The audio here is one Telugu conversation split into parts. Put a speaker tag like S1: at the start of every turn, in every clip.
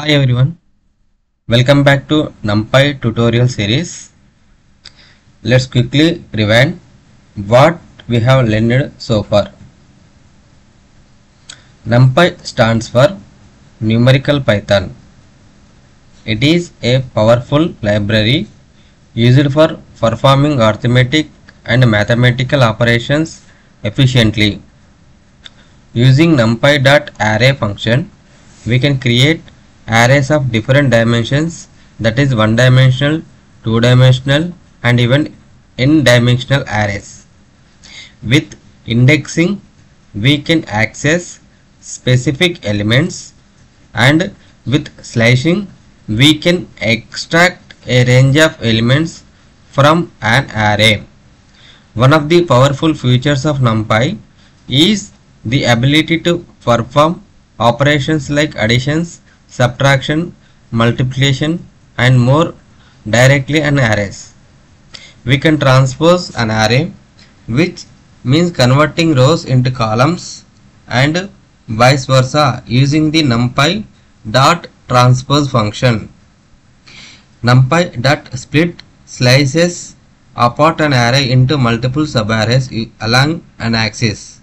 S1: Hi everyone, welcome back to NumPy tutorial series. Let's quickly rewind what we have learned so far. NumPy stands for Numerical Python. It is a powerful library used for performing arithmetic and mathematical operations efficiently. Using NumPy.array function, we can create arrays of different dimensions, that is one dimensional, two dimensional and even n dimensional arrays. With indexing, we can access specific elements, and with slicing, we can extract a range of elements from an array. One of the powerful features of NumPy is the ability to perform operations like additions, subtraction, multiplication and more directly on arrays. We can transpose an array, which means converting rows into columns, and vice versa using the numpy.transpose function. Numpy.split slices apart an array into multiple subarrays along an axis.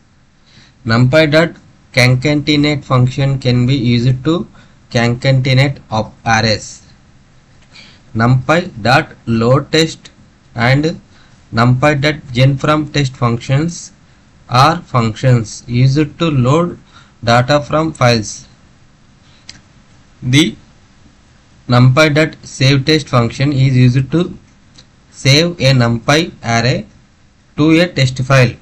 S1: Numpy.concatenate function can be used to concatenate arrays. Numpy.loadTest and numpy.genFromTest functions are functions used to load data from files. The numpy.saveTest function is used to save a NumPy array to a test file.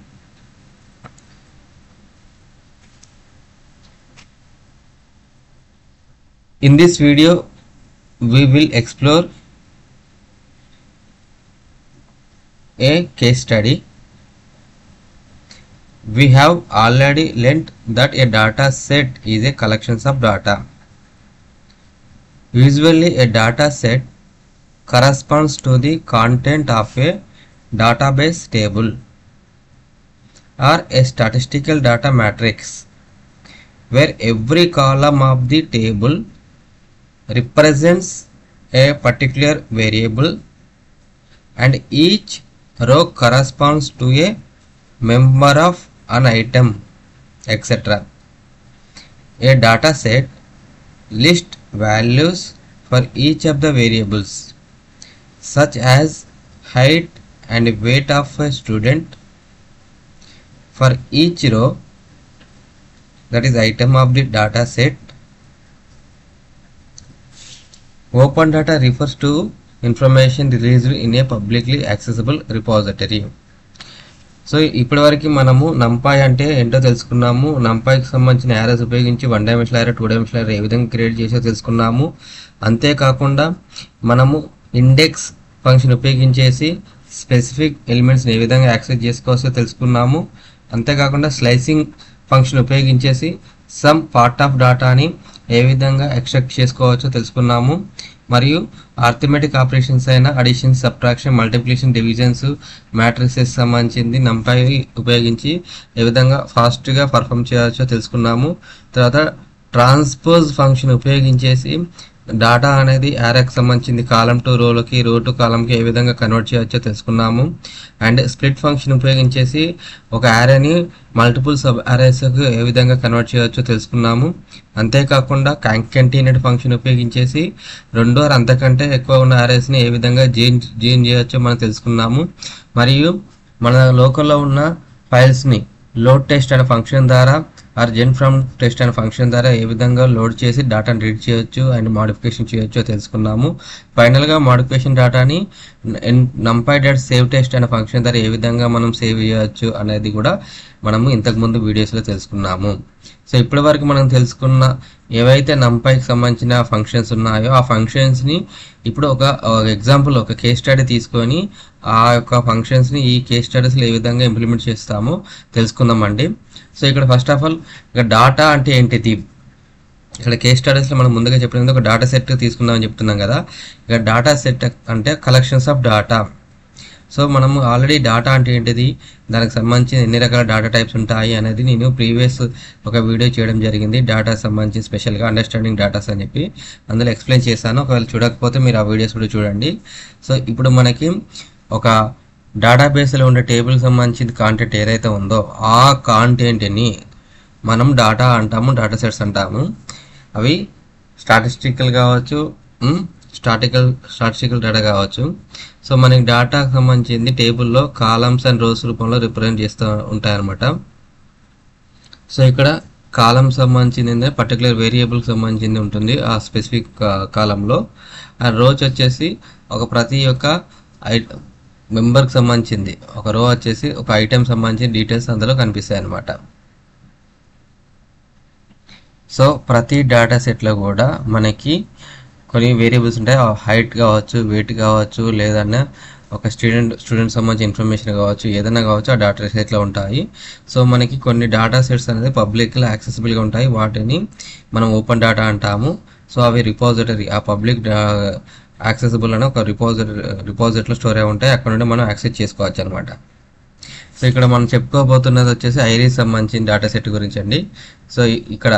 S1: In this video, we will explore a case study. We have already learnt that a data set is a collection of data. Usually, a data set corresponds to the content of a database table or a statistical data matrix, where every column of the table represents a particular variable and each row corresponds to a member of an item, etc. A data set lists values for each of the variables, such as height and weight of a student. For each row, that is item of the data set, open data refers to information released in a publicly accessible repository. So ఇప్పటివరకు మనము NumPy అంటే ఏంటో తెలుసుకున్నాము. NumPyకి సంబంధించిన యారేస్ ఉపయోగించి one dimensional array, two dimensional array ఏ విధంగా క్రియేట్ చేసో తెలుసుకున్నాము. అంతేకాకుండా మనము ఇండెక్స్ ఫంక్షన్ ఉపయోగించేసి స్పెసిఫిక్ ఎలిమెంట్స్ని ఏ విధంగా యాక్సెస్ చేసుకోవచ్చో తెలుసుకున్నాము. అంతేకాకుండా స్లైసింగ్ ఫంక్షన్ ఉపయోగించేసి సమ్ పార్ట్ ఆఫ్ డేటాని ఏ విధంగా ఎక్స్ట్రాక్ట్ చేసుకోవచ్చో తెలుసుకున్నాము. మరియు ఆర్థమెటిక్ ఆపరేషన్స్ అయిన addition, subtraction, multiplication, divisions, matrices సంబంధించింది NumPy ఉపయోగించి ఏ విధంగా ఫాస్ట్గా పర్ఫామ్ చేయవచ్చో తెలుసుకున్నాము. తర్వాత ట్రాన్స్పోజ్ ఫంక్షన్ ఉపయోగించేసి డేటా అనేది యారేకి సంబంధించింది కాలం టు రోలోకి, రో టు కాలంకి ఏ విధంగా కన్వర్ట్ చేయవచ్చో తెలుసుకున్నాము. అండ్ స్ప్లిట్ ఫంక్షన్ ఉపయోగించేసి ఒక యారేని మల్టిపుల్ సబ్ యారేస్కు ఏ విధంగా కన్వర్ట్ చేయవచ్చో తెలుసుకున్నాము. అంతేకాకుండా కాంకాటెనేట్ ఫంక్షన్ ఉపయోగించేసి రెండు ఆర్ అంతకంటే ఎక్కువ ఉన్న యారేస్ని ఏ విధంగా జాయిన్ చేయవచ్చో మనం తెలుసుకున్నాము. మరియు మన లోకల్లో ఉన్న ఫైల్స్ని లోడ్ టెస్ట్ అనే ఫంక్షన్ ద్వారా ఆర్ genFromTest అనే ఫంక్షన్ ద్వారా ఏ విధంగా లోడ్ చేసి డేటాను రీడ్ చేయొచ్చు అండ్ మాడిఫికేషన్ చేయొచ్చో తెలుసుకున్నాము. ఫైనల్గా మాడిఫికేషన్ డేటాని numpy.saveTest అనే ఫంక్షన్ ద్వారా ఏ విధంగా మనం సేవ్ చేయవచ్చు అనేది కూడా మనము ఇంతకుముందు వీడియోస్లో తెలుసుకున్నాము. సో ఇప్పటి వరకు మనం తెలుసుకున్న ఏవైతే NumPyకి సంబంధించిన ఫంక్షన్స్ ఉన్నాయో ఆ ఫంక్షన్స్ని ఇప్పుడు ఒక ఎగ్జాంపుల్, ఒక కేస్ స్టడీ తీసుకొని ఆ యొక్క ఫంక్షన్స్ని ఈ కేస్ స్టడీస్లో ఏ విధంగా ఇంప్లిమెంట్ చేస్తామో తెలుసుకుందామండి. సో ఇక్కడ ఫస్ట్ ఆఫ్ ఆల్ ఇక డాటా అంటే ఏంటిది, ఇక్కడ కేస్ స్టడీస్లో మనం ముందుగా చెప్పినది ఒక డేటా సెట్ తీసుకుందామని చెప్తున్నాం కదా. ఇక డేటా సెట్ అంటే కలెక్షన్స్ ఆఫ్ డేటా. సో మనము ఆల్రెడీ డాటా అంటే ఏంటిది, దానికి సంబంధించి ఎన్ని రకాల డాటా టైప్స్ ఉంటాయి అనేది నేను ప్రీవియస్ ఒక వీడియో చేయడం జరిగింది, డాటా సంబంధించి స్పెషల్గా అండర్స్టాండింగ్ డాటాస్ అని చెప్పి అందులో ఎక్స్ప్లెయిన్ చేశాను. ఒకవేళ చూడకపోతే మీరు ఆ వీడియోస్ కూడా చూడండి. సో ఇప్పుడు మనకి ఒక డేటాబేస్లో ఉండే టేబుల్కి సంబంధించిన కాంటెంట్ ఏదైతే ఉందో ఆ కాంటెంట్ని మనం డాటా అంటాము, డాటా సెట్స్ అంటాము. అవి స్టాటిస్టికల్ కావచ్చు, స్టాటిస్టికల్ డేటా కావచ్చు. సో మనకి డాటాకు సంబంధించింది టేబుల్లో కాలమ్స్ అండ్ రోస్ రూపంలో రిప్రజెంట్ చేస్తూ ఉంటాయన్నమాట. సో ఇక్కడ కాలం సంబంధించింది పర్టికులర్ వేరియబుల్కి సంబంధించింది ఉంటుంది ఆ స్పెసిఫిక్ కాలంలో. ఆ రోస్ వచ్చేసి ఒక ప్రతి ఒక్క మెంబర్కి సంబంధించింది, ఒక రో వచ్చేసి ఒక ఐటెం సంబంధించిన డీటెయిల్స్ అందులో కనిపిస్తాయి అన్నమాట. సో ప్రతి డేటా సెట్లో కూడా మనకి కొన్ని వేరియబుల్స్ ఉంటాయి. హైట్ కావచ్చు, వెయిట్ కావచ్చు, లేదన్నా ఒక స్టూడెంట్ సంబంధించిన ఇన్ఫర్మేషన్ కావచ్చు, ఏదైనా కావచ్చు ఆ డేటా సెట్లో ఉంటాయి. సో మనకి కొన్ని డేటా సెట్స్ అనేది పబ్లిక్లో యాక్సెసిబుల్గా ఉంటాయి, వాటిని మనం ఓపెన్ డేటా అంటాము. సో అవి రిపోజిటరీ, ఆ పబ్లిక్ యాక్సెసిబుల్ అని ఒక రిపోజిటరీలో స్టోర్ అయి ఉంటాయి, అక్కడ నుండి మనం యాక్సెస్ చేసుకోవచ్చు అనమాట. సో ఇక్కడ మనం చెప్పుకోబోతున్నది వచ్చేసి ఐరిస్ సంబంధించిన డేటా సెట్ గురించి అండి. సో ఇక్కడ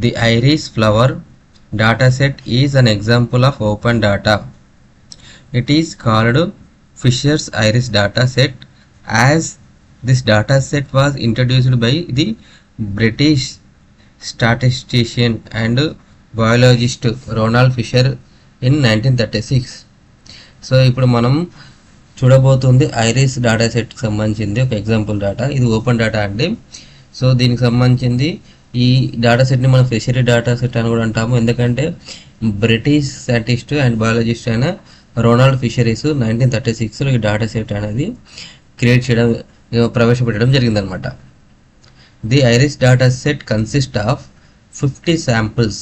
S1: the iris flower data set is an example of open data. It is called Fisher's Iris data set as this data set was introduced by the British statistician and biologist Ronald Fisher in 1936. So ఇప్పుడు మనం చూడబోతుంది ఐరిస్ డేటా సెట్కి సంబంధించింది ఒక ఎగ్జాంపుల్ డేటా. ఇది ఓపెన్ డేటా అండి. సో దీనికి సంబంధించింది ఈ డేటా సెట్ని మనం ఫిషరీ డేటా సెట్ అని కూడా అంటాము, ఎందుకంటే బ్రిటిష్ సైంటిస్ట్ అండ్ బయాలజిస్ట్ అయిన రోనాల్డ్ ఫిషరీస్ 1936లో ఈ డేటా సెట్ అనేది క్రియేట్ చేయడం, ప్రవేశపెట్టడం జరిగిందనమాట. The iris data set consist of 50 samples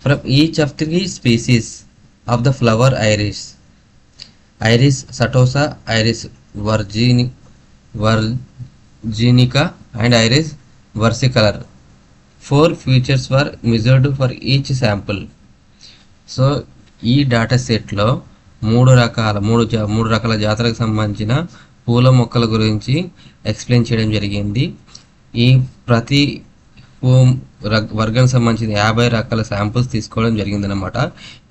S1: from each of the species of the flower iris, iris setosa, iris virginica and iris versicolor. 4 features were measured for each sample. So ఈ డేటా సెట్లో మూడు రకాల జాతులకు సంబంధించిన పూల మొక్కల గురించి ఎక్స్ప్లెయిన్ చేయడం జరిగింది. ఈ ప్రతి వర్గానికి సంబంధించిన 50 రకాల శాంపుల్స్ తీసుకోవడం జరిగిందనమాట.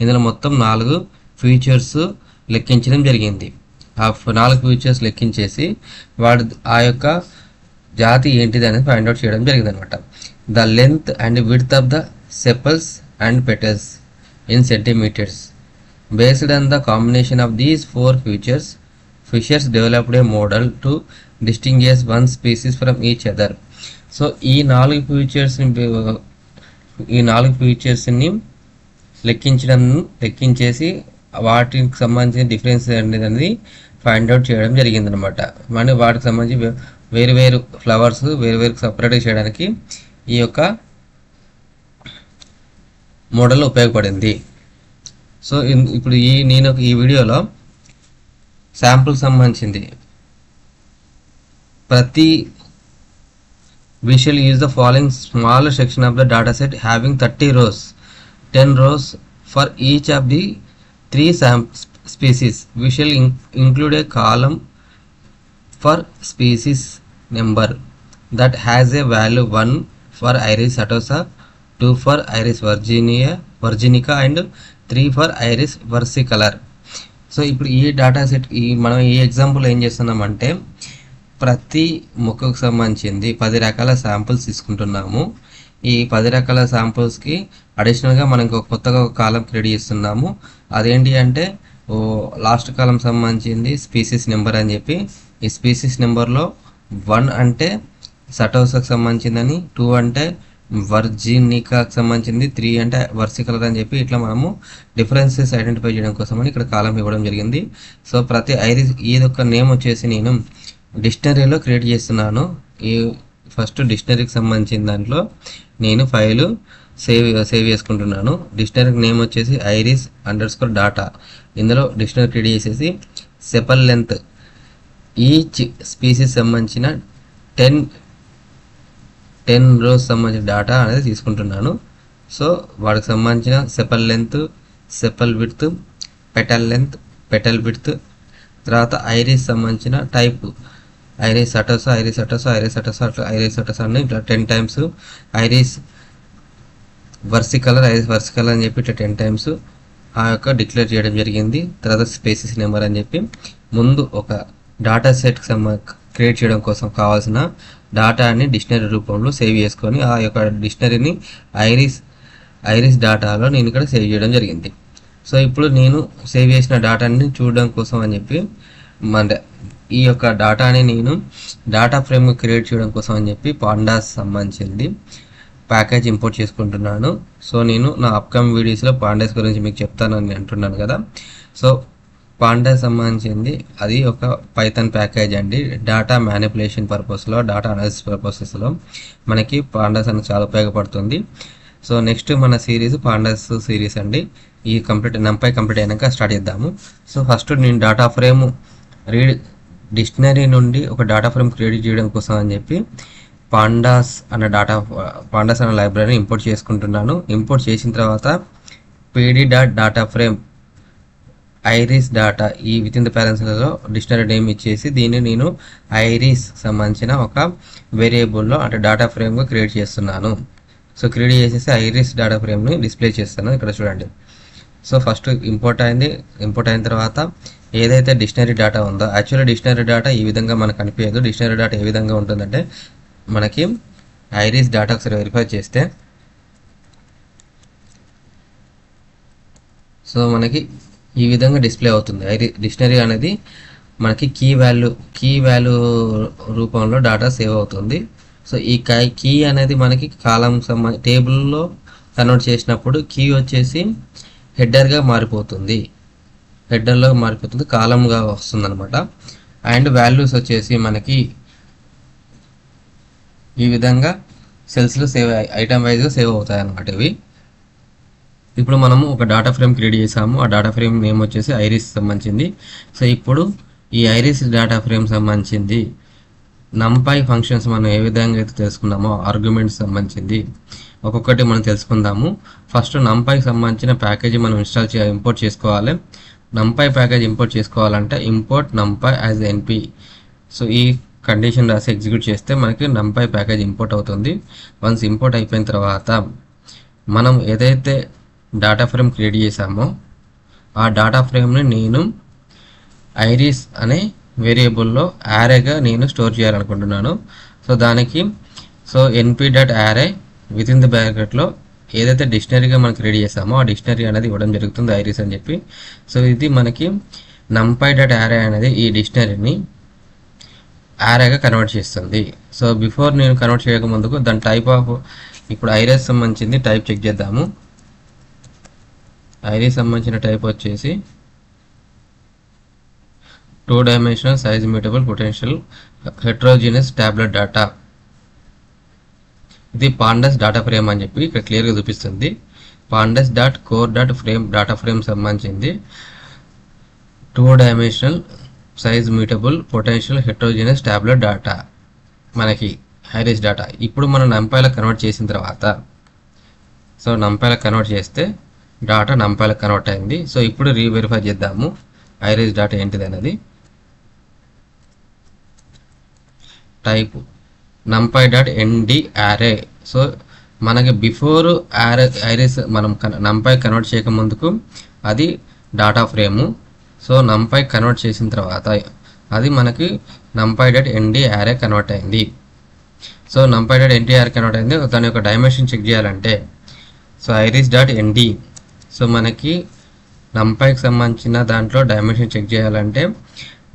S1: ఇందులో మొత్తం 4 ఫీచర్స్ లెక్కించడం జరిగింది. ఆ 4 ఫీచర్స్ లెక్కించేసి ఆ యొక్క జాతి ఏంటిది అనేది ఫైండ్ అవుట్ చేయడం జరిగింది అనమాట. The length and width of the sepals and petals in centimetres. Based on the combination of these 4 features, Fisher's developed a model to distinguish one species from each other. So ఈ 4 ఫీచర్స్ని లెక్కించేసి వాటికి సంబంధించిన డిఫరెన్స్ అనేది ఫైండ్ అవుట్ చేయడం జరిగింది అనమాట. మరి వాటికి సంబంధించి వేరు ఫ్లవర్స్ వేరు సపరేట్గా చేయడానికి ఈ యొక్క మోడల్ ఉపయోగపడింది. సో ఇప్పుడు నేను ఈ వీడియోలో శాంపుల్ సంబంధించింది ప్రతి we shall use the following small section of the data set having 30 rows, 10 rows for each of the 3 species. We shall include a column for species number that has a value 1 for Iris setosa, 2 for Iris virginica and 3 for Iris versicolor. So ఇప్పుడు ఈ డేటా సెట్ మనం ఈ ఎగ్జాంపుల్ ఏం చేస్తున్నామంటే ప్రతి మొక్కకు సంబంధించింది 10 రకాల శాంపుల్స్ తీసుకుంటున్నాము. ఈ 10 రకాల శాంపుల్స్కి అడిషనల్గా మనం కొత్తగా ఒక కాలం క్రియేట్ చేస్తున్నాము. అదేంటి అంటే లాస్ట్ కాలం సంబంధించింది స్పీసీస్ నెంబర్ అని చెప్పి, ఈ స్పీసీస్ నెంబర్లో 1 అంటే సటోసాకి సంబంధించిందని, 2 అంటే వర్జినికాకి సంబంధించింది, 3 అంటే వర్సికలర్ అని చెప్పి ఇట్లా మనము డిఫరెన్సెస్ ఐడెంటిఫై చేయడం కోసం అని ఇక్కడ కాలం ఇవ్వడం జరిగింది. సో ప్రతి ఐరిస్ ఇదొక నేమ్ వచ్చేసి నేను డిక్షనరీలో క్రియేట్ చేస్తున్నాను. ఈ ఫస్ట్ డిక్షనరీకి సంబంధించిన దాంట్లో నేను ఫైలు సేవ్ చేసుకుంటున్నాను. డిక్షనరీ నేమ్ వచ్చేసి iris_data. ఇందులో డిక్షనరీ క్రియేట్ చేసేసి సెపల్ లెంత్ ఈచ్ స్పీసీస్ సంబంధించిన 10 రోస్ సంబంధించిన డేటా అనేది తీసుకుంటున్నాను. సో వాటికి సంబంధించిన sepal length, sepal width, petal length, petal width, తర్వాత ఐరిస్ సంబంధించిన టైప్ ఐరిస్ అటోసా అని ఇట్లా 10 టైమ్స్, ఐరిస్ వర్సికలర్ అని చెప్పి ఇట్లా 10 టైమ్స్ ఆ యొక్క డిక్లేర్ చేయడం జరిగింది. తర్వాత స్పేసిస్ నెంబర్ అని చెప్పి ముందు ఒక డాటా సెట్ క్రియేట్ చేయడం కోసం కావాల్సిన డాటాని డిక్షనరీ రూపంలో సేవ్ చేసుకొని ఆ యొక్క డిక్షనరీని ఐరిస్ డాటాలో నేను ఇక్కడ సేవ్ చేయడం జరిగింది. సో ఇప్పుడు నేను సేవ్ చేసిన డాటాని చూడడం కోసం అని చెప్పి ఈ యొక్క డాటాని నేను డాటా ఫ్రేమ్ క్రియేట్ చేయడం కోసం అని చెప్పి పాండాస్ సంబంధించింది ప్యాకేజ్ ఇంపోర్ట్ చేసుకుంటున్నాను. సో నేను నా అప్కమింగ్ వీడియోస్లో పాండాస్ గురించి మీకు చెప్తానని అంటున్నాను కదా. సో పాండాస్ సంబంధించింది అది ఒక పైథాన్ ప్యాకేజ్ అండి. డేటా మ్యానిపులేషన్ పర్పస్లో, డేటా అనాలిసిస్ పర్పసెస్లో మనకి పాండాస్ అనేది చాలా ఉపయోగపడుతుంది. సో నెక్స్ట్ మన సిరీస్ పాండాస్ సిరీస్ అండి. ఈ NumPy కంప్లీట్ అయినాక స్టార్ట్ చేద్దాము. సో ఫస్ట్ నేను డేటా ఫ్రేమ్ డిక్షనరీ నుండి ఒక డేటా ఫ్రేమ్ క్రియేట్ చేయడం కోసం అని చెప్పి పాండాస్ అనే లైబ్రరీని ఇంపోర్ట్ చేసుకుంటున్నాను. ఇంపోర్ట్ చేసిన తర్వాత pd.dataFrame ఐరిస్ డాటా ఈ విత్ ఇన్ ద ప్యారెంట్స్లో డిక్షనరీ నేమ్ ఇచ్చేసి దీన్ని నేను ఐరిస్ సంబంధించిన ఒక వేరియబుల్లో అంటే డేటా ఫ్రేమ్గా క్రియేట్ చేస్తున్నాను. సో క్రియేట్ చేసేసి ఐరిస్ డేటా ఫ్రేమ్ని డిస్ప్లే చేస్తాను. ఇక్కడ చూడండి. సో ఫస్ట్ ఇంపోర్ట్ అయిన తర్వాత ఏదైతే డిక్షనరీ డేటా ఉందో, యాక్చువల్లీ డిక్షనరీ డేటా ఈ విధంగా మనకు కనిపించదు. డిక్షనరీ డేటా ఏ విధంగా ఉంటుందంటే మనకి ఐరిస్ డేటా ఒకసారి వెరిఫై చేస్తే సో మనకి ఈ విధంగా డిస్ప్లే అవుతుంది. డిక్షనరీ అనేది మనకి కీ వాల్యూ రూపంలో డేటా సేవ్ అవుతుంది. సో ఈ కీ అనేది మనకి కాలం టేబుల్లో కన్వర్ట్ చేసినప్పుడు కీ వచ్చేసి హెడర్లో మారిపోతుంది, కాలంగా వస్తుంది అనమాట. అండ్ వాల్యూస్ వచ్చేసి మనకి ఈ విధంగా సెల్స్లో సేవ్ ఐటమ్ వైజ్గా సేవ్ అవుతాయి అన్నమాట ఇవి. ఇప్పుడు మనము ఒక డేటా ఫ్రేమ్ క్రియేట్ చేసాము. ఆ డేటా ఫ్రేమ్ నేమ్ వచ్చేసి ఐరిస్ సంబంధించింది. సో ఇప్పుడు ఈ ఐరిస్ డేటా ఫ్రేమ్ సంబంధించింది NumPy ఫంక్షన్స్ మనం ఏ విధంగా అయితే తెలుసుకున్నామో ఆర్గ్యుమెంట్స్ సంబంధించింది ఒక్కొక్కటి మనం తెలుసుకుందాము. ఫస్ట్ NumPy సంబంధించిన ప్యాకేజీ మనం ఇంపోర్ట్ చేసుకోవాలి. NumPy ప్యాకేజ్ ఇంపోర్ట్ చేసుకోవాలంటే import NumPy as NP. So ఈ కండిషన్ రాసి ఎగ్జిక్యూట్ చేస్తే మనకి NumPy ప్యాకేజ్ ఇంపోర్ట్ అవుతుంది. వన్స్ ఇంపోర్ట్ అయిపోయిన తర్వాత మనం ఏదైతే డేటా ఫ్రేమ్ క్రియేట్ చేసామో ఆ డేటా ఫ్రేమ్ని నేను ఐరిస్ అనే వేరియబుల్లో యారేగా నేను స్టోర్ చేయాలనుకుంటున్నాను. సో దానికి np.array విత్ ఇన్ ద బ్రాకెట్లో ఏదైతే డిక్షనరీగా మనం క్రియేట్ చేసామో ఆ డిక్షనరీ అనేది ఇవ్వడం జరుగుతుంది ఐరిస్ అని చెప్పి. సో ఇది మనకి numpy.array అనేది ఈ డిక్షనరీని యారేగా కన్వర్ట్ చేస్తుంది. సో బిఫోర్ నేను కన్వర్ట్ చేయక ముందుకు దాని టైప్ ఆఫ్ ఇప్పుడు ఐరిస్ సంబంధించింది టైప్ చెక్ చేద్దాము. ఐరిస్ సంబంధించిన టైప్ వచ్చేసి 2-dimensional size mutable potential heterogeneous tablet data. ఇది పాండాస్ డేటా ఫ్రేమ్ అని చెప్పి ఇక్కడ క్లియర్గా చూపిస్తుంది. pandas.core.frame డేటా ఫ్రేమ్ సంబంధించింది 2-dimensional size mutable potential heterogeneous tablet data మనకి ఐరిస్ డేటా. ఇప్పుడు మనం NumPyలో కన్వర్ట్ చేసిన తర్వాత సో NumPyలో కన్వర్ట్ చేస్తే డేటా NumPyలో కన్వర్ట్ అయింది. సో ఇప్పుడు రీవెరిఫై చేద్దాము ఐరిస్ డేటా ఏంటిది అనేది. Type numpy.nd_array. సో మనకి బిఫోర్ ఐరిస్ మనం NumPy కన్వర్ట్ చేయక ముందుకు అది data frame. So NumPy convert చేసిన తర్వాత అది మనకి numpy.nd_array కన్వర్ట్ అయింది. సో numpy.nd_array కన్వర్ట్ అయింది. దాని యొక్క డైమెన్షన్ చెక్ చేయాలంటే సో iris.nd. సో మనకి NumPyకి సంబంధించిన దాంట్లో డైమెన్షన్ చెక్ చేయాలంటే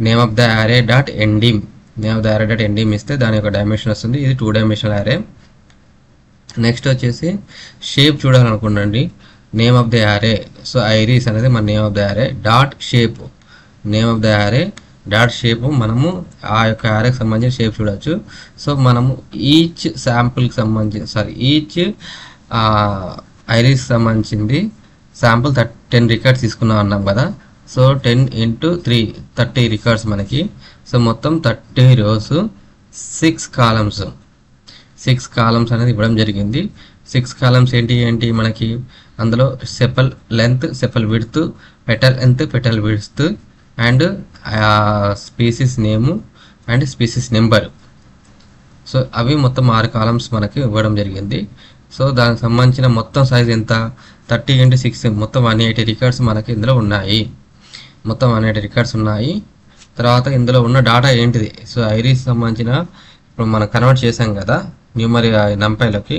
S1: నేమ్ ఆఫ్ ద array.ndim ఇస్తే దాని యొక్క డైమెన్షన్ వస్తుంది. ఇది 2-dimensional array. నెక్స్ట్ వచ్చేసి షేప్ చూడాలనుకోండి name of the array. So iris అనేది మన name of the array. Name of the array dot shape మనము ఆ యొక్క arrayకి సంబంధించిన షేప్ చూడవచ్చు. సో మనము ఈచ్ ఐరిస్ సంబంధించింది శాంపుల్ 10 రికార్డ్స్ తీసుకున్నాం అన్నాం కదా. సో 10 × 3 30 రికార్డ్స్ మనకి. సో మొత్తం 30 rows 6 కాలమ్స్ అనేది ఇవ్వడం జరిగింది. 6 కాలమ్స్ ఏంటి మనకి అందులో sepal length, sepal width, petal length, petal width and species name and species number. So అవి మొత్తం 6 కాలమ్స్ మనకి ఇవ్వడం జరిగింది. సో దానికి సంబంధించిన మొత్తం సైజ్ ఎంత, 30 × 6 మొత్తం 180 రికార్డ్స్ మనకి ఇందులో ఉన్నాయి. మొత్తం 180 రికార్డ్స్ ఉన్నాయి. తర్వాత ఇందులో ఉన్న డేటా ఏంటిది, సో ఐరిస్ సంబంధించిన ఇప్పుడు మనం కన్వర్ట్ చేసాం కదా న్యూమరీ నంపైలోకి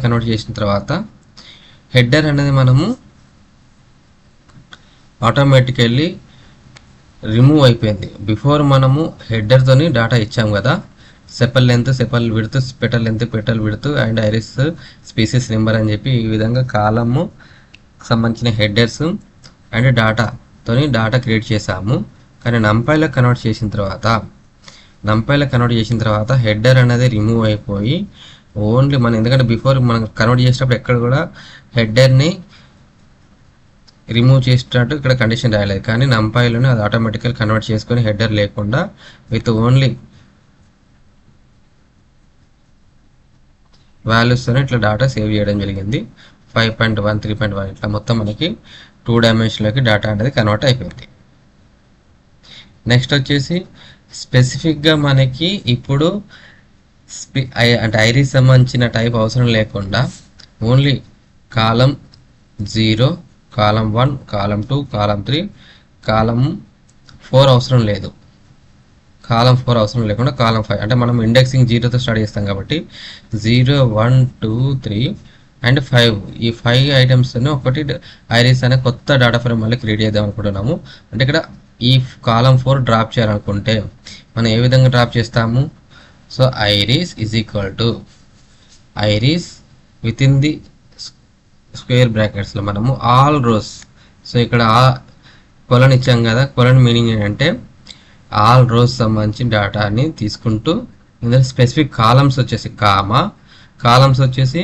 S1: కన్వర్ట్ చేసిన తర్వాత హెడర్ అనేది మనము ఆటోమేటికల్లీ రిమూవ్ అయిపోయింది. బిఫోర్ మనము హెడర్తోని డేటా ఇచ్చాం కదా, sepal length, sepal width, petal length, petal width and iris species number అని చెప్పి ఈ విధంగా కాలము సంబంధించిన హెడర్స్ అండ్ డేటాతోని డేటా క్రియేట్ చేసాము. కానీ నంపైలో కన్వర్ట్ చేసిన తర్వాత హెడర్ అనేది రిమూవ్ అయిపోయి ఓన్లీ మనం, ఎందుకంటే బిఫోర్ మనం కన్వర్ట్ చేసేటప్పుడు ఎక్కడ కూడా హెడర్ని రిమూవ్ చేసినట్టు ఇక్కడ కండిషన్ రాయలేదు. కానీ నంపైలోనే అది ఆటోమేటికల్ కన్వర్ట్ చేసుకొని హెడర్ లేకుండా విత్ ఓన్లీ వాల్యూస్తోనే ఇట్లా డేటా సేవ్ చేయడం జరిగింది. 5.1, 3.1 ఇట్లా మొత్తం మనకి 2 డైమెన్షన్లోకి డేటా అనేది కన్వర్ట్ అయిపోయింది. నెక్స్ట్ వచ్చేసి స్పెసిఫిక్గా మనకి ఇప్పుడు అంటే ఐరిస్ సంబంధించిన టైప్ అవసరం లేకుండా ఓన్లీ కాలం 0, కాలం 1, కాలం 2, కాలం 3, కాలం 4 అవసరం లేదు. కాలం 4 అవసరం లేకుండా కాలం 5 అంటే మనం ఇండెక్సింగ్ 0తో స్టార్ట్ చేస్తాం కాబట్టి 0, 1, 2, 3 అండ్ 5 ఈ 5 ఐటమ్స్తోనే ఒకటి ఐరిస్ అనే కొత్త డేటా ఫ్రేమ్ మళ్ళీ క్రియేట్ చేద్దాం అనుకుంటున్నాము. అంటే ఇక్కడ ఈ కాలం 4 డ్రాప్ చేయాలనుకుంటే మనం ఏ విధంగా డ్రాప్ చేస్తాము, so iris is equal to iris within the square బ్రాకెట్స్లో మనము ఆల్ రోస్. సో ఇక్కడ కొలన్ ఇచ్చాం కదా, కొలన్ మీనింగ్ ఏంటంటే ఆల్ రోస్ సంబంధించిన డేటాని తీసుకుంటూ ఇందులో స్పెసిఫిక్ కాలమ్స్ వచ్చేసి కాలమ్స్ వచ్చేసి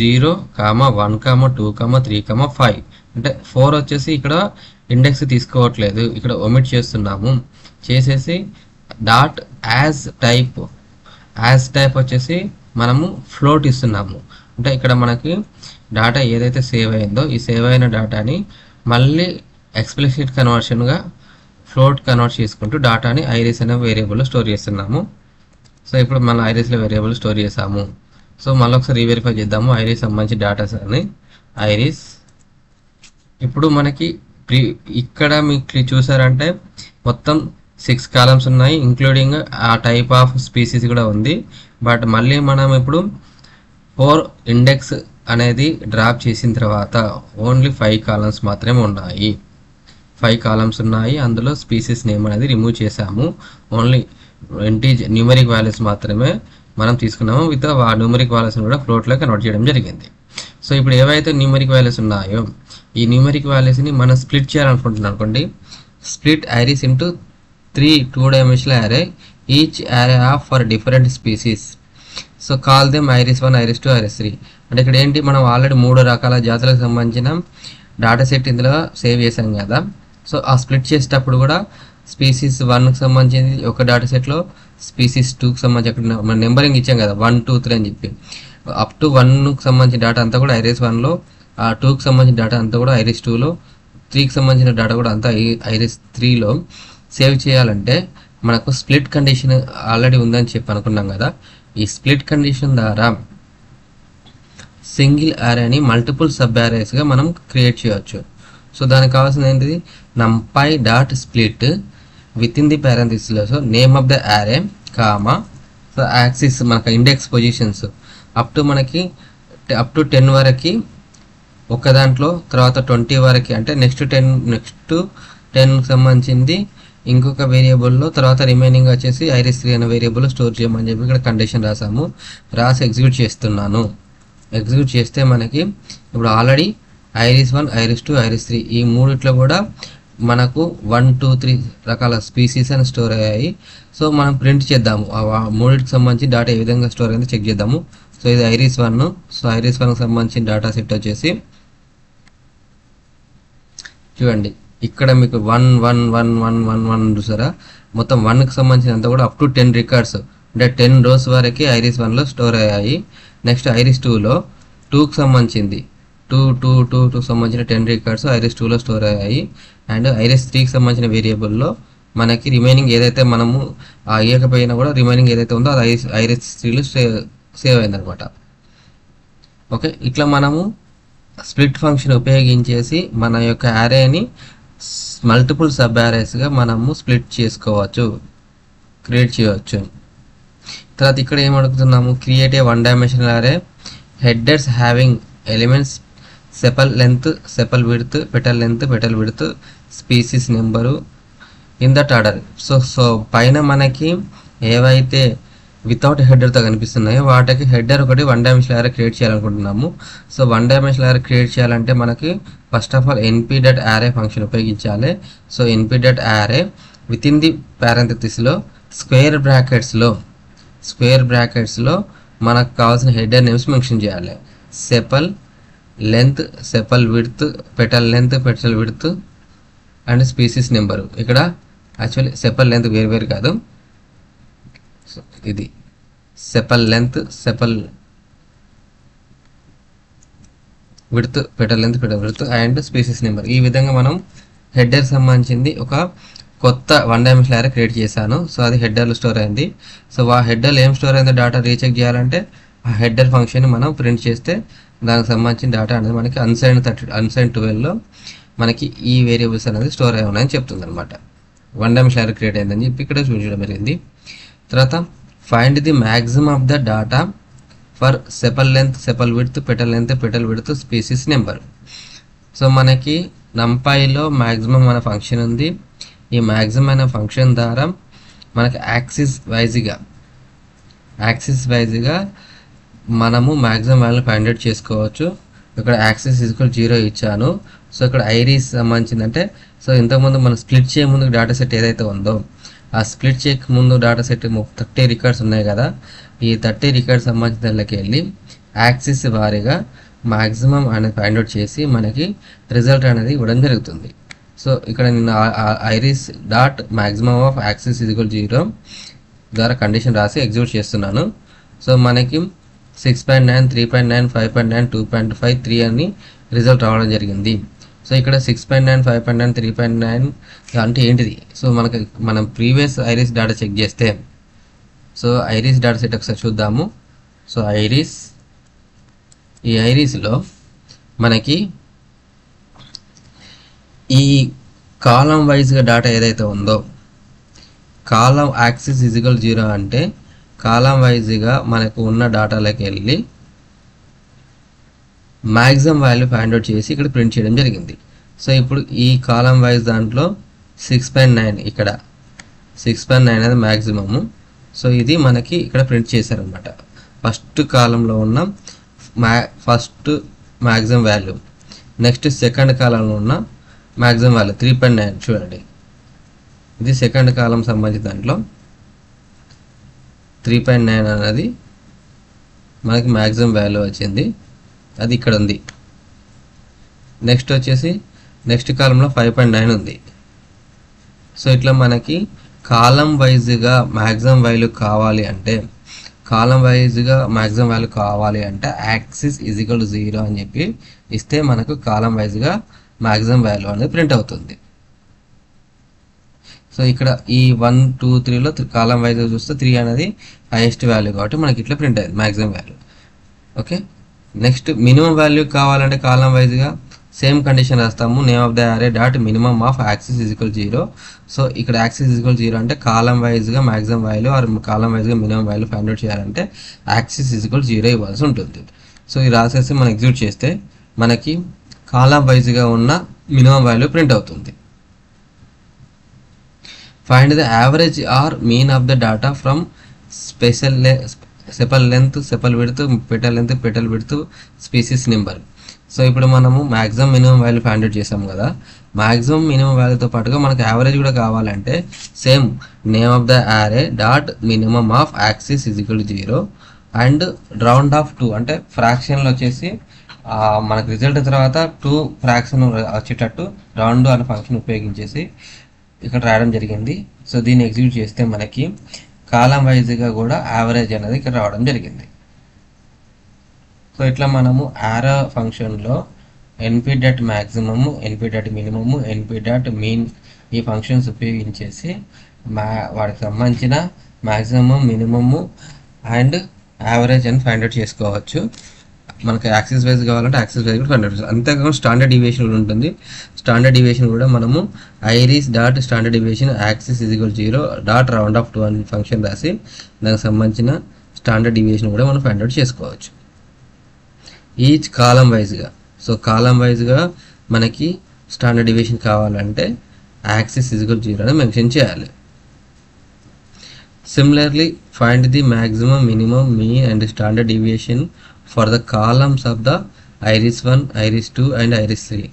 S1: 0, 1, 2, 3, 5 అంటే 4 వచ్చేసి ఇక్కడ ఇండెక్స్ తీసుకోవట్లేదు, ఇక్కడ ఒమిట్ చేస్తున్నాము. చేసేసి డాట్ యాజ్ టైప్ వచ్చేసి మనము ఫ్లోట్ ఇస్తున్నాము. అంటే ఇక్కడ మనకి డేటా ఏదైతే సేవ్ అయిందో ఈ సేవ్ అయిన డేటాని మళ్ళీ ఎక్స్ప్లిసిట్ కన్వర్షన్గా ఫ్లోట్ కన్వర్ట్ చేసుకుంటూ డేటాని ఐరిస్ అనే వేరియబుల్లో స్టోర్ చేస్తున్నాము. సో ఇప్పుడు మనం ఐరిస్లో వేరియబుల్ స్టోర్ చేసాము. సో మళ్ళీ ఒకసారి రీవెరిఫై చేద్దాము ఐరిస్ సంబంధించి డేటాస్ అని. ఐరిస్ ఇప్పుడు మనకి ఇక్కడ మీకు చూసారంటే మొత్తం 6 కాలమ్స్ ఉన్నాయి, ఇంక్లూడింగ్ ఆ టైప్ ఆఫ్ స్పీసీస్ కూడా ఉంది. బట్ మళ్ళీ మనం ఇప్పుడు 4 ఇండెక్స్ అనేది డ్రాప్ చేసిన తర్వాత ఓన్లీ 5 కాలమ్స్ మాత్రమే ఉన్నాయి. 5 కాలమ్స్ ఉన్నాయి, అందులో స్పీసీస్ నేమ్ అనేది రిమూవ్ చేసాము. ఓన్లీ న్యూమరిక్ వాల్యూస్ మాత్రమే మనం తీసుకున్నాము. విత్ ఆ న్యూమరిక్ వాల్యూస్ని కూడా ఫ్లోట్లో కన్వర్ట్ చేయడం జరిగింది. సో ఇప్పుడు ఏవైతే న్యూమరిక్ వాల్యూస్ ఉన్నాయో ఈ న్యూమరిక్ వాల్యూస్ని మనం స్ప్లిట్ చేయాలనుకుంటున్నాం అనుకోండి. స్ప్లిట్ ఐరిస్ ఇంటూ 3 2 డైమెన్షనల్ అరే, ఈచ్ అరే of for different species. So call them iris 1, iris 2, iris 3. అంటే ఇక్కడ ఏంటి, మనం ఆల్రెడీ 3 రకాల జాతులకు సంబంధించిన డేటా సెట్ ఇందులో సేవ్ చేసాం కదా. సో ఆ స్ప్లిట్ చేసేటప్పుడు కూడా స్పీసీస్ 1కి సంబంధించింది ఒక డేటా సెట్లో, స్పీసీస్ 2కి సంబంధించి అక్కడ మనం నెంబరింగ్ ఇచ్చాం కదా 1, 2, 3 అని చెప్పి. అప్ టు 1కి సంబంధించిన డేటా అంతా కూడా ఐరిస్ 1లో, 2కి సంబంధించిన డేటా అంతా కూడా ఐరిస్ 2లో, 3కి సంబంధించిన డేటా కూడా అంతా ఐరిస్ 3లో సేవ్ చేయాలంటే మనకు స్ప్లిట్ కండిషన్ ఆల్రెడీ ఉందని చెప్పి అనుకున్నాం కదా. ఈ స్ప్లిట్ కండిషన్ ద్వారా సింగిల్ అరేని మల్టిపుల్ సబ్ అరేస్గా మనం క్రియేట్ చేయవచ్చు. సో దానికి కావాల్సింది ఏంటిది, numpy dot split within the పారెంథసిస్లో so name of the array comma, so axis మనకు ఇండెక్స్ పొజిషన్స్ అప్ టు మనకి అప్ టు 10 వరకు ఒక దాంట్లో, తర్వాత 20 వరకు అంటే నెక్స్ట్ 10కి సంబంధించింది ఇంకొక వేరియబుల్లో, తర్వాత రిమైనింగ్ వచ్చేసి ఐరిస్ 3 అనే వేరియబుల్లో స్టోర్ చేయమని చెప్పి ఇక్కడ కండిషన్ రాసి ఎగ్జిక్యూట్ చేస్తున్నాను. ఎగ్జిక్యూట్ చేస్తే మనకి ఇప్పుడు ఆల్రెడీ ఐరిస్ 1, ఐరిస్ 2, ఐరిస్ 3 ఈ మూడిట్లో కూడా మనకు 1, 2, 3 రకాల స్పీసీస్ అని స్టోర్ అయ్యాయి. సో మనం ప్రింట్ చేద్దాము ఆ మూడింటికి సంబంధించి డేటా ఏ విధంగా స్టోర్ అయిందో చెక్ చేద్దాము. సో ఇది ఐరిస్ 1. సో ఐరిస్ 1కి సంబంధించిన డేటా సెట్ వచ్చేసి చూడండి, ఇక్కడ మీకు 1 1 1 1 1 1 చూసారా, మొత్తం 1కి సంబంధించినంత కూడా అప్ టు 10 రికార్డ్స్ అంటే 10 రోస్ వరకు ఐరిస్ 1లో స్టోర్ అయ్యాయి. నెక్స్ట్ ఐరిస్ 2లో 2కి సంబంధించింది టూ సంబంధించిన 10 రికార్డ్స్ ఐరిస్ 2లో స్టోర్ అయ్యాయి. అండ్ ఐరిస్ 3కి సంబంధించిన వేరియబుల్లో మనకి రిమైనింగ్ ఏదైతే మనము ఇవ్వకపోయినా కూడా రిమైనింగ్ ఏదైతే ఉందో అది ఐరిస్ 3లో సేవ్ అయిందనమాట. ఓకే, ఇట్లా మనము స్ప్లిట్ ఫంక్షన్ ఉపయోగించేసి మన యొక్క యారేని మల్టిపుల్ సబ్ యారేస్గా మనము స్ప్లిట్ చేసుకోవచ్చు, క్రియేట్ చేయవచ్చు. తర్వాత ఇక్కడ ఏం అడుగుతున్నాము, create a 1 dimensional array headers having elements sepal length, sepal width, petal length, petal width, species number in that order. So పైన మనకి ఏవైతే వితౌట్ హెడర్తో కనిపిస్తున్నాయో వాటికి హెడర్ ఒకటి 1 డైమెన్షనల్ యారే క్రియేట్ చేయాలనుకుంటున్నాము. సో 1 డైమెన్షనల్ యారే క్రియేట్ చేయాలంటే మనకి first of all np.array function ఉపయోగించాలి. So np.array within the పారెంథసిస్లో స్క్వేర్ బ్రాకెట్స్లో మనకు కావాల్సిన హెడర్ నేమ్స్ మెన్షన్ చేయాలి. Sepal length, sepal width, petal length, petal width and species number. ఇక్కడ యాక్చువల్లీ సెపల్ లెంత్ వేరు కాదు, ఇది sepal length, sepal width, petal length, petal width and species number. ఈ విధంగా మనం హెడర్ సంబంధించింది ఒక కొత్త 1 డైమెన్షనల్ యారే క్రియేట్ చేశాను. సో అది హెడర్లో స్టోర్ అయింది. సో ఆ హెడర్లో ఏం స్టోర్ అయిందో డేటా రీచెక్ చేయాలంటే ఆ హెడర్ ఫంక్షన్ మనం ప్రింట్ చేస్తే దానికి సంబంధించిన డేటా అనేది మనకి అన్సైన్ 12లో మనకి ఈ వేరియబుల్స్ అనేది స్టోర్ అయి ఉన్నాయని చెప్తుంది అనమాట. 1 డైమెన్షనల్ యారే క్రియేట్ అయిందని చెప్పి ఇక్కడ చూపించడం జరిగింది. తర్వాత find the maximum of the data for sepal length, sepal width, petal length, petal width, species number. So మనకి నంపైలో మ్యాక్సిమం అనే ఫంక్షన్ ఉంది. ఈ మ్యాక్సిమం అనే ఫంక్షన్ ద్వారా మనకి యాక్సిస్ వైజ్గా మనము మ్యాక్సిమం వాల్యూ ఫైండ్ అవుట్ చేసుకోవచ్చు. ఇక్కడ యాక్సిస్ ఈక్వల్ 0 ఇచ్చాను. సో ఇక్కడ ఐరిస్ సంబంధించిందంటే సో ఇంతకుముందు మనం స్ప్లిట్ చేయ ముందు డేటా సెట్ ఏదైతే ఉందో ఆ స్ప్లిట్ చేయక ముందు డేటా సెట్ 30 రికార్డ్స్ ఉన్నాయి కదా, ఈ 30 రికార్డ్స్ సంబంధించిన దానికి వెళ్ళి యాక్సిస్ వారీగా మ్యాక్సిమం అనేది ఫైండ్ అవుట్ చేసి మనకి రిజల్ట్ అనేది ఇవ్వడం జరుగుతుంది. సో ఇక్కడ నేను iris dot maximum of axis equal 0 ద్వారా కండిషన్ రాసి ఎగ్జిక్యూట్ చేస్తున్నాను. సో మనకి 6.9, 3.9, 5.9, 2.5, 3 అని రిజల్ట్ రావడం జరిగింది. సో ఇక్కడ 6.9, 5.9, 3.9 అంటే ఏంటిది? సో మనం ప్రీవియస్ ఐరిస్ డేటా చెక్ చేస్తే సో ఐరిస్ డేటా సెట్ ఒకసారి చూద్దాము. సో ఈ ఐరిస్లో మనకి ఈ కాలం వైజ్గా డేటా ఏదైతే ఉందో కాలం యాక్సిస్ ఈక్వల్ 0 అంటే కాలం వైజ్గా మనకు ఉన్న డేటాలోకి వెళ్ళి మ్యాక్సిమం వాల్యూ ఫైండ్ అవుట్ చేసి ఇక్కడ ప్రింట్ చేయడం జరిగింది. సో ఇప్పుడు ఈ కాలం వైజ్ దాంట్లో 6.9 ఇక్కడ 6.9 అనేది మ్యాక్సిమము. సో ఇది మనకి ఇక్కడ ప్రింట్ చేశారనమాట. ఫస్ట్ కాలంలో ఉన్న first maximum value, next second కాలంలో ఉన్న మ్యాక్సిమం వాల్యూ 3.9 చూడండి. ఇది సెకండ్ కాలం సంబంధించిన దాంట్లో 3.9 అనేది మనకి మ్యాక్సిమం వాల్యూ వచ్చింది, అది ఇక్కడ ఉంది. నెక్స్ట్ వచ్చేసి నెక్స్ట్ కాలంలో 5.9 ఉంది. సో ఇట్లా మనకి కాలం వైజ్గా మ్యాక్సిమం వాల్యూ కావాలి అంటే యాక్సిస్ ఈక్వల్ 0 అని చెప్పి ఇస్తే మనకు కాలం వైజ్గా మ్యాక్సిమం వాల్యూ అనేది ప్రింట్ అవుతుంది. సో ఇక్కడ ఈ 1, 2, 3లో కాలం వైజ్గా చూస్తే 3 అనేది హైయెస్ట్ వాల్యూ కాబట్టి మనకి ఇట్లా ప్రింట్ అయ్యింది maximum value. Okay, next minimum value కావాలంటే కాలం వైజ్గా సేమ్ కండిషన్ రాస్తాము. Name of the array dot minimum of axis equal 0. So ఇక్కడ యాక్సిస్ ఈక్వల్ 0 అంటే కాలం వైజ్గా మ్యాక్సిమం వాల్యూ ఆర్ కాలం వైజ్గా మినిమం వాల్యూ ఫైండ్ అవుట్ చేయాలంటే యాక్సిస్ ఈక్వల్ 0 ఇవ్వాల్సి ఉంటుంది. సో ఇది రాసేసి మనం ఎగ్జిక్యూట్ చేస్తే మనకి కాలం వైజ్గా ఉన్న మినిమం వాల్యూ ప్రింట్ అవుతుంది. Find the average are mean of the data from sepal length, sepal width, petal length, petal width, species number. So ఇప్పుడు మనము maximum minimum value find out చేసాం కదా, మ్యాక్సిమం మినిమం వాల్యూతో పాటుగా మనకు యావరేజ్ కూడా కావాలంటే same name of the array dot minimum of axis equal 0 and round of 2 అంటే ఫ్రాక్షన్లో వచ్చేసి మనకు రిజల్ట్ తర్వాత 2 ఫ్రాక్షన్ వచ్చేటట్టు రౌండ్ అనే ఫంక్షన్ ఉపయోగించేసి ఇక్కడ రాయడం జరిగింది. సో దీన్ని ఎగ్జిక్యూట్ చేస్తే మనకి కాలం వైజ్గా కూడా యావరేజ్ అనేది ఇక్కడ రావడం జరిగింది. సో ఇట్లా మనము యారో ఫంక్షన్లో ఎన్పి dot maximum, ఎన్పి dot minimum, ఎన్పి dot mean ఈ ఫంక్షన్స్ ఉపయోగించేసి వాటికి సంబంధించిన మ్యాక్సిమము, మినిమము అండ్ యావరేజ్ అని ఫైండ్ అవుట్ చేసుకోవచ్చు. మనకి యాక్సిస్ వైజ్ కావాలంటే యాక్సిస్ వైజ్ కూడా ఫైండ్ అవుట్ చేసుకోవచ్చు. అంతేకాకుండా స్టాండర్డ్ డివియేషన్ కూడా ఉంటుంది. స్టాండర్డ్ డివియేషన్ కూడా మనము iris dot standard deviation axis equal 0 dot round of 2 అని ఫంక్షన్ రాసి దానికి సంబంధించిన స్టాండర్డ్ డివియేషన్ కూడా మనం ఫైండ్ అవుట్ చేసుకోవచ్చు. ఈచ్ కాలం వైజ్గా, సో కాలం వైజ్గా మనకి స్టాండర్డ్ డివియేషన్ కావాలంటే యాక్సిస్ ఈక్వల్ 0 అని మెన్షన్ చేయాలి. Similarly, find the maximum, minimum, mean and standard deviation for the columns of the iris 1, iris 2 and iris 3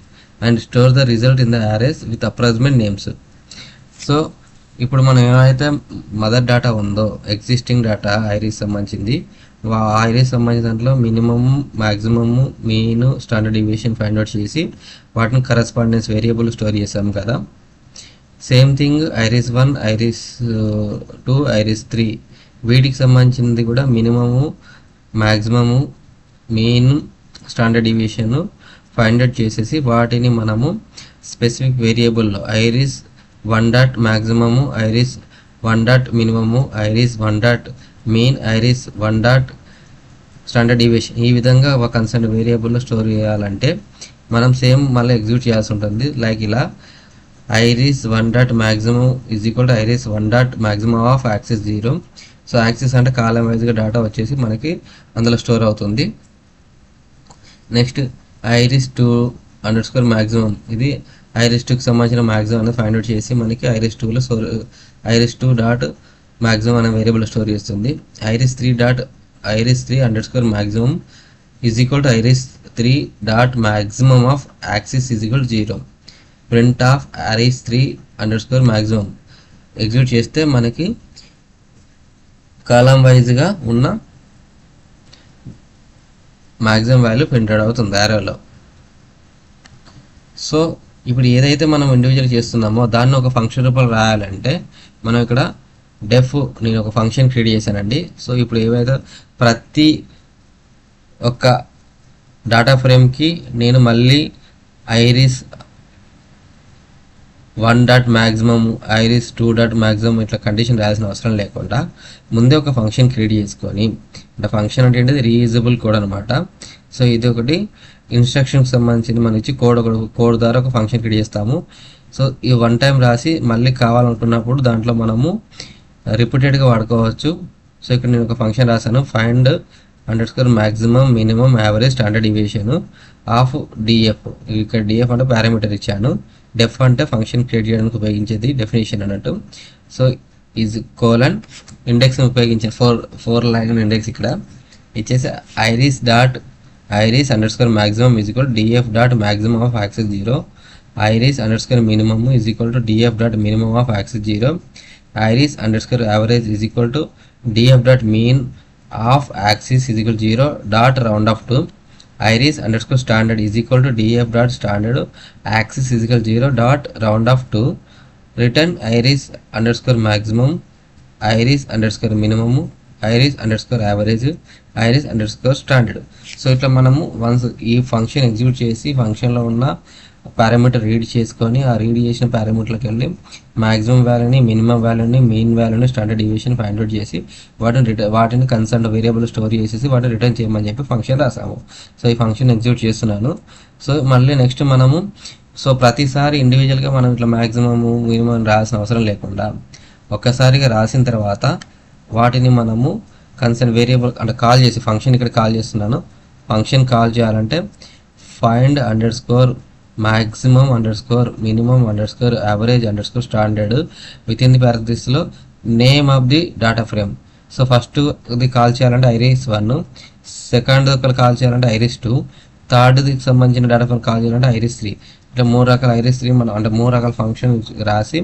S1: and store the result in the arrays with approximate names. So ఇప్పుడు మనం ఏమైతే మదర్ డేటా ఉందో ఎగ్జిస్టింగ్ డేటా ఐరిస్ సంబంధించింది, ఐరిస్ సంబంధించిన దాంట్లో minimum, maximum, mean, standard deviation find out చేసి వాటిని కరెస్పాండెన్స్ వేరియబుల్ స్టోర్ చేసాం కదా. Same thing iris 1, iris 2, iris 3 వీటికి సంబంధించింది కూడా minimum, maximum, mean, standard deviation find out చేసేసి వాటిని మనము స్పెసిఫిక్ వేరియబుల్లో iris 1 dot maximum, iris 1 dot minimum, iris 1 dot mean, iris 1 dot standard deviation ఈ విధంగా ఒక కన్సర్న్ వేరియబుల్లో స్టోర్ చేయాలంటే మనం సేమ్ మళ్ళీ ఎగ్జిక్యూట్ చేయాల్సి ఉంటుంది. లైక్ ఇలా iris 1 dot maximum is equal to iris 1 dot maximum of axis 0. So axis అంటే కాలం వైజ్గా డేటా వచ్చేసి మనకి అందులో స్టోర్ అవుతుంది. Next iris 2 under score maximum, ఇది ఐరిస్ 2కి సంబంధించిన మ్యాక్సిమం అనేది ఫైండ్ అవుట్ చేసి మనకి ఐరిస్ 2లో ఐరిస్ 2 డాట్ మ్యాక్సిమం అనే వేరియబుల్ స్టోర్ చేస్తుంది. Iris 3 dot iris 3 under score maximum is equal to iris 3 dot maximum of axis is equal 0. Print of iris 3 under score maximum execute చేస్తే మనకి కాలం వైజ్గా ఉన్న మ్యాక్సిమం వాల్యూ ప్రింటెడ్ అవుతుంది యారోలో. సో ఇప్పుడు ఏదైతే మనం ఇండివిజువల్ చేస్తున్నామో దాన్ని ఒక ఫంక్షన్ రూపంలో రాయాలంటే మనం ఇక్కడ నేను ఒక ఫంక్షన్ క్రియేట్ చేశానండి. సో ఇప్పుడు ఏవైతే ప్రతి ఒక్క డేటా ఫ్రేమ్కి నేను మళ్ళీ iris 1 dot maximum, iris 2 dot maximum ఇట్లా కండిషన్ రాయాల్సిన అవసరం లేకుండా ముందే ఒక ఫంక్షన్ క్రియేట్ చేసుకొని, అంటే ఫంక్షన్ అంటే ఏంటిది రీయూజబుల్ కోడ్ అనమాట. సో ఇది ఒకటి ఇన్స్ట్రక్షన్కి సంబంధించింది మనం ఇచ్చి కోడ్ ద్వారా ఒక ఫంక్షన్ క్రియేట్ చేస్తాము. సో ఈ 1 టైం రాసి మళ్ళీ కావాలనుకున్నప్పుడు దాంట్లో మనము రిపీటెడ్గా వాడుకోవచ్చు. సో ఇక్కడ నేను ఒక ఫంక్షన్ రాశాను, find under score maximum, minimum, average, standard deviation of DF. ఇక్కడ డిఎఫ్ అంటే పారామీటర్ ఇచ్చాను, డెఫ్ అంటే ఫంక్షన్ క్రియేట్ చేయడానికి ఉపయోగించేది డెఫినేషన్ అన్నట్టు. సో ఈజ్ కోలన్ ఇండెక్స్ ఉపయోగించే 4 లైన్ ఇండెక్స్ ఇక్కడ ఇచ్చేసి iris under score maximum is equal DF dot maximum of axis 0, iris under score minimum is equal to DF dot minimum of axis 0, iris under score average is equal to DF dot mean of axis is equal 0 dot round of 2, iris underscore standard is equal to df dot standard axis is equal 0 dot round of 2, return iris underscore maximum, iris underscore minimum, iris underscore average, iris underscore standard. So ఇట్లా మనము వన్స్ ఈ ఫంక్షన్ ఎగ్జిక్యూట్ చేసి ఫంక్షన్లో ఉన్న పారామీటర్ రీడ్ చేసుకొని ఆ రీడ్ చేసిన పారామీటర్కి వెళ్ళి మ్యాక్సిమం వాల్యూని, మినిమం వాల్యూని, మీన్ వాల్యూని, స్టాండర్డ్ డివియేషన్ ఫైండ్ అవుట్ చేసి వాటిని కన్సర్న్ వేరియబుల్ స్టోర్ చేసేసి వాటిని రిటర్న్ చేయమని చెప్పి ఫంక్షన్ రాసాము. సో ఈ ఫంక్షన్ ఎగ్జిక్యూట్ చేస్తున్నాను. సో మళ్ళీ నెక్స్ట్ మనము ప్రతిసారి ఇండివిజువల్గా మనం ఇట్లా మ్యాక్సిమము, మినిమం రాసిన అవసరం లేకుండా ఒక్కసారిగా రాసిన తర్వాత వాటిని మనము కన్సర్న్ వేరియబుల్ అంటే కాల్ చేసి ఫంక్షన్ ఇక్కడ కాల్ చేస్తున్నాను. ఫంక్షన్ కాల్ చేయాలంటే find under score maximum underscore minimum underscore average underscore standard within the parenthesis లో name of the data frame. So first ఇది కాల్ చేయాలంటే ఐరిస్ 1, సెకండ్ కాల్ చేయాలంటే ఐరిస్ 2, థర్డ్కి సంబంధించిన డేటా ఫ్రేమ్ కాల్ చేయాలంటే ఐరిస్ 3. ఇట్లా 3 రకాల ఐరిస్ 3 మనం అంటే 3 రకాల ఫంక్షన్ రాసి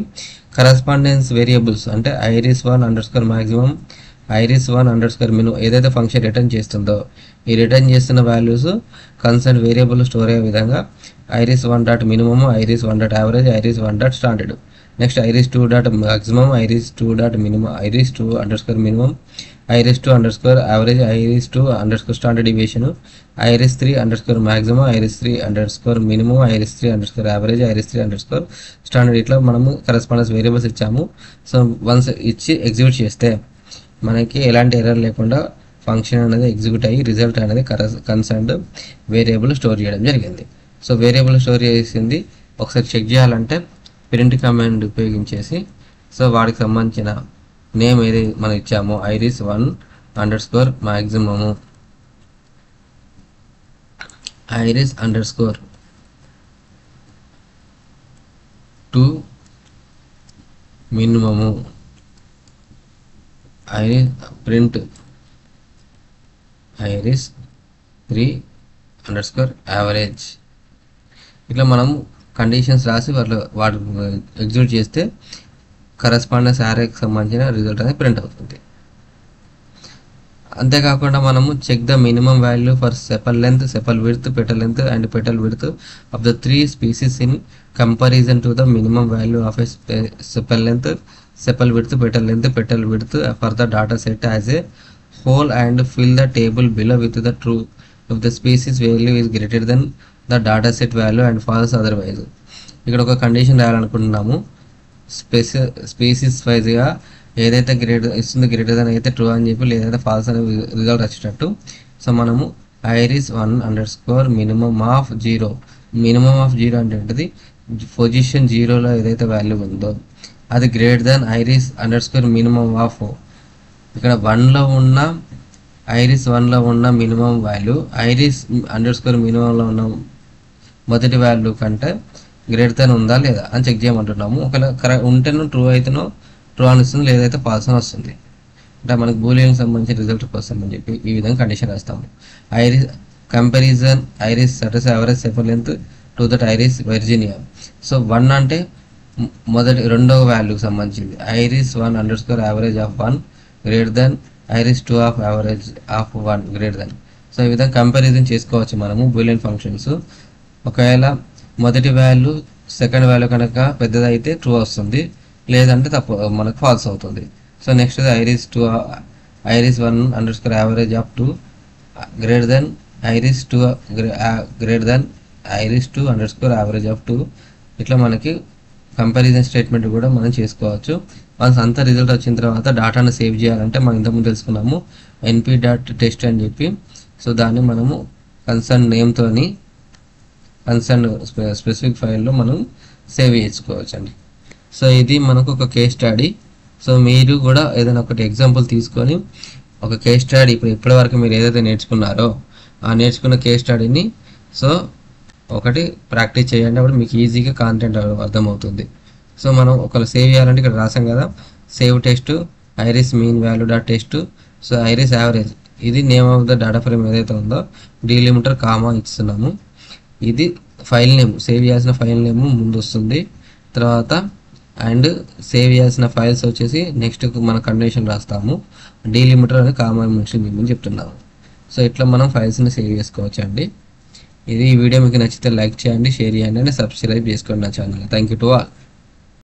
S1: కరెస్పాండెన్స్ వేరియబుల్స్ అంటే iris 1 under score maximum, iris 1 under score minimum ఏదైతే ఫంక్షన్ రిటర్న్ చేస్తుందో ఈ రిటర్న్ చేస్తున్న వాల్యూస్ కన్సర్న్ వేరియబుల్ స్టోర్ అయ్యే విధంగా iris 1 dot minimum, iris 1 dot average, iris 1 dot standard, next iris 2 dot maximum, iris 2 dot minimum, iris 2 under score minimum, iris2 underscore average, iris2 underscore standard deviation, iris3 underscore maximum, iris3 underscore minimum, iris3 underscore average, iris3 underscore standard. ఇట్లా మనము కరెస్పాండెన్స్ వేరియబుల్స్ ఇచ్చాము. సో వన్స్ ఇచ్చి ఎగ్జిక్యూట్ చేస్తే మనకి ఎలాంటి ఎర్రర్ లేకుండా ఫంక్షన్ అనేది ఎగ్జిక్యూట్ అయ్యి రిజల్ట్ అనేది కన్సర్న్డ్ వేరియబుల్ స్టోర్ చేయడం జరిగింది. సో వేరియబుల్ స్టోర్ చేసింది ఒకసారి చెక్ చేయాలంటే ప్రింట్ కమాండ్ ఉపయోగించేసి సో వాడికి సంబంధించిన నేమ్ ఏది మనం ఇచ్చామో iris1 underscore maximum, iris underscore 2 minimum, print iris3 underscore average. ఇట్లా మనం కండిషన్స్ రాసి వాటి ఎగ్జిక్యూట్ చేస్తే కరెస్పాండెన్స్ యారేకి సంబంధించిన రిజల్ట్ అనేది ప్రింట్ అవుతుంది. అంతేకాకుండా మనము check the minimum value for sepal length, sepal width, petal length and petal width of the 3 species in comparison to the minimum value of a sepal length, sepal width, petal width for the data set as a whole and fill the table below with the true if the species value is greater than the data set value and false otherwise. ఇక్కడ ఒక కండిషన్ రాయాలనుకుంటున్నాము. స్పీసీస్ వైజ్గా ఏదైతే గ్రేటర్ దెన్ అయితే ట్రూ అని చెప్పి, లేదైతే ఫాల్స్ అనే రిజల్ట్ వచ్చేటట్టు. సో మనము iris1 underscore minimum of 0, minimum of 0 అంటే ఏంటిది, పొజిషన్ 0లో ఏదైతే వాల్యూ ఉందో అది greater than iris underscore minimum of, ఇక్కడ 1లో ఉన్న iris1లో ఉన్న మినిమం వాల్యూ iris అండర్స్కోర్ మినిమంలో ఉన్న మొదటి వాల్యూ కంటే గ్రేటర్ దెన్ ఉందా లేదా అని చెక్ చేయమంటున్నాము. ఒకవేళ కరెక్ట్ ఉంటేనో ట్రూ అయితేనో ట్రూ అని వస్తుంది, లేదైతే ఫాల్స్ అని వస్తుంది. అంటే మనకు బూలియన్కి సంబంధించిన రిజల్ట్ వస్తుందని చెప్పి ఈ విధంగా కండిషన్ రాస్తాము. కంపారిజన్ iris సర్టస్ average sepal length to that iris virginica. So 1 అంటే రెండవ వాల్యూకి సంబంధించింది, iris1 underscore average of 1 greater than iris2 of average of 1 greater than. So ఈ విధంగా కంపారిజన్ చేసుకోవచ్చు మనము బూలియన్ ఫంక్షన్స్. ఒకవేళ మొదటి వాల్యూ సెకండ్ వాల్యూ కనుక పెద్దదైతే ట్రూ వస్తుంది, లేదంటే తప్పు మనకు ఫాల్స్ అవుతుంది. So next iris1 underscore average of 2 greater than iris2 greater than iris2 underscore average of 2. ఇట్లా మనకి కంపారిజన్ స్టేట్మెంట్ కూడా మనం చేసుకోవచ్చు. వన్స్ అంతా రిజల్ట్ వచ్చిన తర్వాత డాటాను సేవ్ చేయాలంటే మనం ఇంతకుముందు తెలుసుకున్నాము np.test అని చెప్పి. సో దాన్ని మనము కన్సర్న్ నేమ్తోని కన్సర్న్ స్పెసిఫిక్ ఫైల్లో మనం సేవ్ చేసుకోవచ్చు అండి. సో ఇది మనకు ఒక కేస్ స్టడీ. సో మీరు కూడా ఏదైనా ఒకటి ఎగ్జాంపుల్ తీసుకొని ఒక కేస్ స్టడీ ఇప్పటివరకు మీరు ఏదైతే నేర్చుకున్నారో ఆ నేర్చుకున్న కేస్ స్టడీని సో ఒకటి ప్రాక్టీస్ చేయండి, అప్పుడు మీకు ఈజీగా కాంటెంట్ అర్థమవుతుంది. సో మనం ఒకవేళ సేవ్ చేయాలంటే ఇక్కడ రాసాం కదా, save test iris mean value dot test. So iris average ఇది name of the data frame ఏదైతే ఉందో డీలిమిటర్ కామా ఇస్తున్నాము. ఇది ఫైల్ నేమ్, సేవ్ చేయాల్సిన ఫైల్ నేమ్ ముందు వస్తుంది, తర్వాత అండ్ సేవ్ చేయాల్సిన ఫైల్స్ వచ్చేసి నెక్స్ట్ మన కండిషన్ రాస్తాము, డీలిమిటర్ అని కామా మెన్షన్ చేయమని చెప్తున్నాము. సో ఇట్లా మనం ఫైల్స్ని సేవ్ చేసుకోవచ్చు అండి. ఈ వీడియో మీకు నచ్చితే లైక్ చేయండి, షేర్ చేయండి అండ్ సబ్స్క్రైబ్ చేసుకోండి నా channel. Thank you to all.